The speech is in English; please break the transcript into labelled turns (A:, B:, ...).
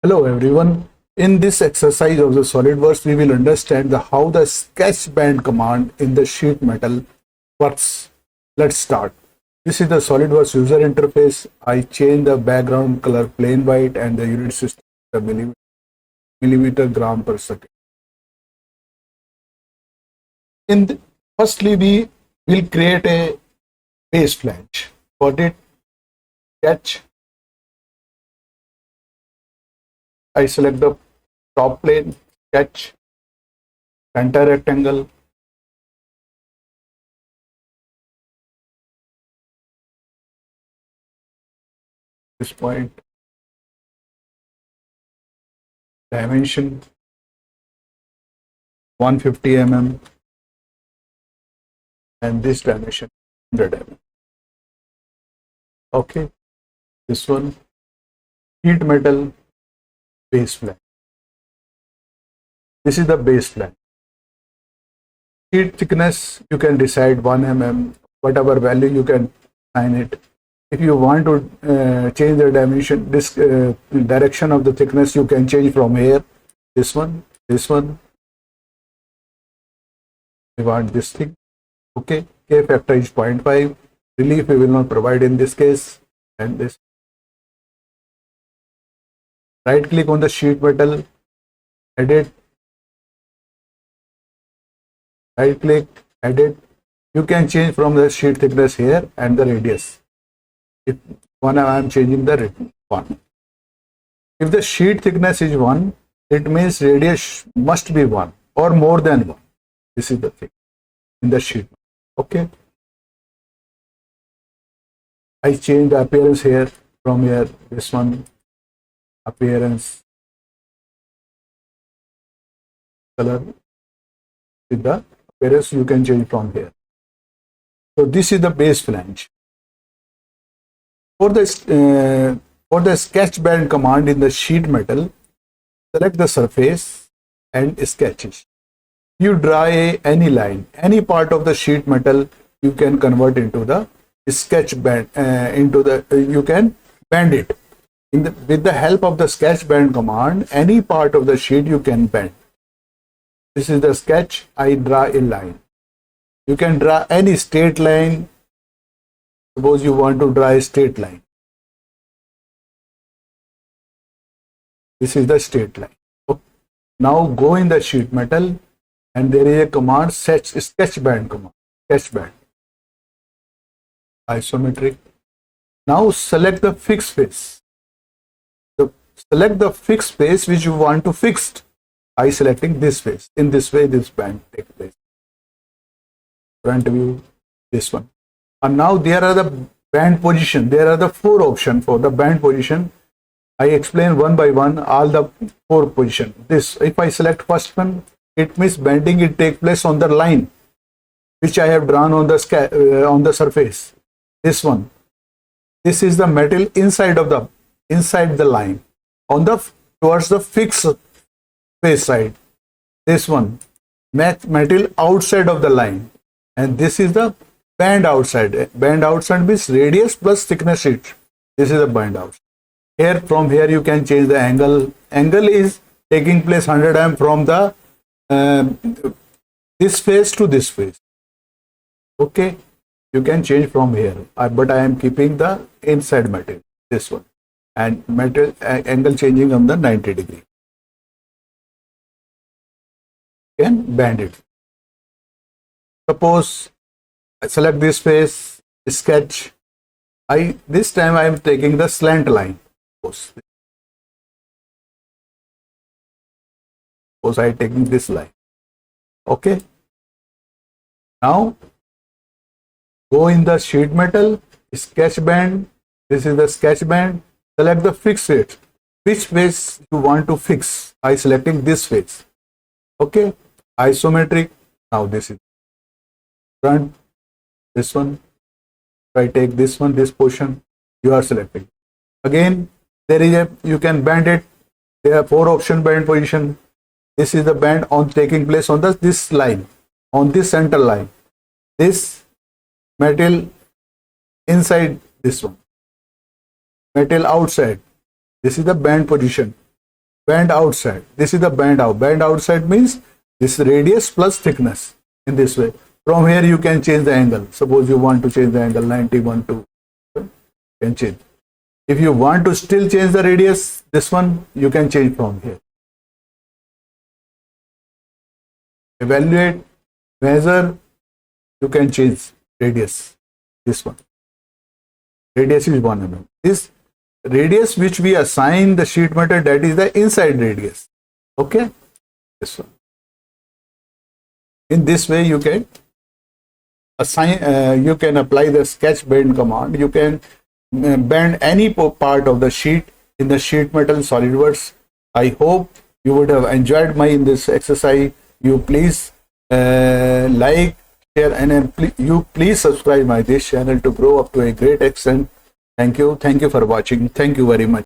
A: Hello everyone. In this exercise of the SolidWorks, we will understand how the sketch band command in the sheet metal works. Let's start. This is the SolidWorks user interface. I change the background color plain white and the unit system the millimeter gram per second. Firstly, we will create a base flange. For it, sketch. I select the top plane, sketch, center rectangle, this point, dimension 150 mm, and this dimension 100 mm. Okay, this one, sheet metal base flange. This is the base flange. Sheet thickness, you can decide 1 mm, whatever value you can assign it. If you want to change the dimension, this direction of the thickness, you can change from here. This one. We want this thing. Okay, K factor is 0.5. Relief we will not provide in this case. And this. Right click on the sheet metal, edit. Right click, edit. You can change from the sheet thickness here and the radius. If one, I am changing the one. If the sheet thickness is 1, it means radius must be 1 or more than 1. This is the thing in the sheet. Okay. I change the appearance here from here. This one, appearance, color. With the appearance, you can change from here. So this is the base flange. For the sketch band command in the sheet metal, select the surface and sketch it. You draw any line, any part of the sheet metal, you can convert into the sketch band. You can bend it. With the help of the sketch band command, any part of the sheet you can bend. This is the sketch. I draw a line. You can draw any straight line. Suppose you want to draw a straight line. This is the straight line. Okay. Now go in the sheet metal and there is a command, sketch band command. Sketch band. Isometric. Now select the fixed face. Select the fixed face which you want to fix. I selecting this face. In this way, this band takes place. Front view, this one. And now there are the band position. There are the 4 options for the band position. I explain one by one all the 4 position. This, if I select first one, it means bending it take place on the line which I have drawn on the surface. This one. This is the metal inside the line on the towards the fixed face side. This one, metal outside of the line, and this is the band outside. Band outside means radius plus thickness sheet. This is the band outside. Here, from here you can change the angle. Angle is taking place 100 mm from the this face to this face. Okay, you can change from here, but I am keeping the inside metal. This one, and metal angle changing on the 90 degree. Can bend it. Suppose I select this face, sketch. This time I am taking the slant line. Suppose I am taking this line. Okay. Now go in the sheet metal, sketch band. This is the sketch band. Select the fixed face. Which face you want to fix? I selecting this face. Okay. Isometric. Now this is front. This one. If I take this one, this portion, you are selecting. Again, there is you can bend it. There are 4 option band position. This is the band on taking place on this line, on this center line. This metal inside this one. Metal outside. This is the band position. band outside. This is the band out. Band outside means this radius plus thickness in this way. From here you can change the angle. Suppose you want to change the angle 91 to, you can change. If you want to still change the radius, this one you can change from here. Evaluate, measure, you can change radius. This one. Radius is 1 mm. This radius which we assign the sheet metal, that is the inside radius. Okay, this one. In this way you can assign, you can apply the sketch bend command. You can bend any part of the sheet in the sheet metal SolidWorks. I hope you would have enjoyed my in this exercise. You please like, share, and you please subscribe my this channel to grow up to a great extent. Thank you for watching. Thank you very much.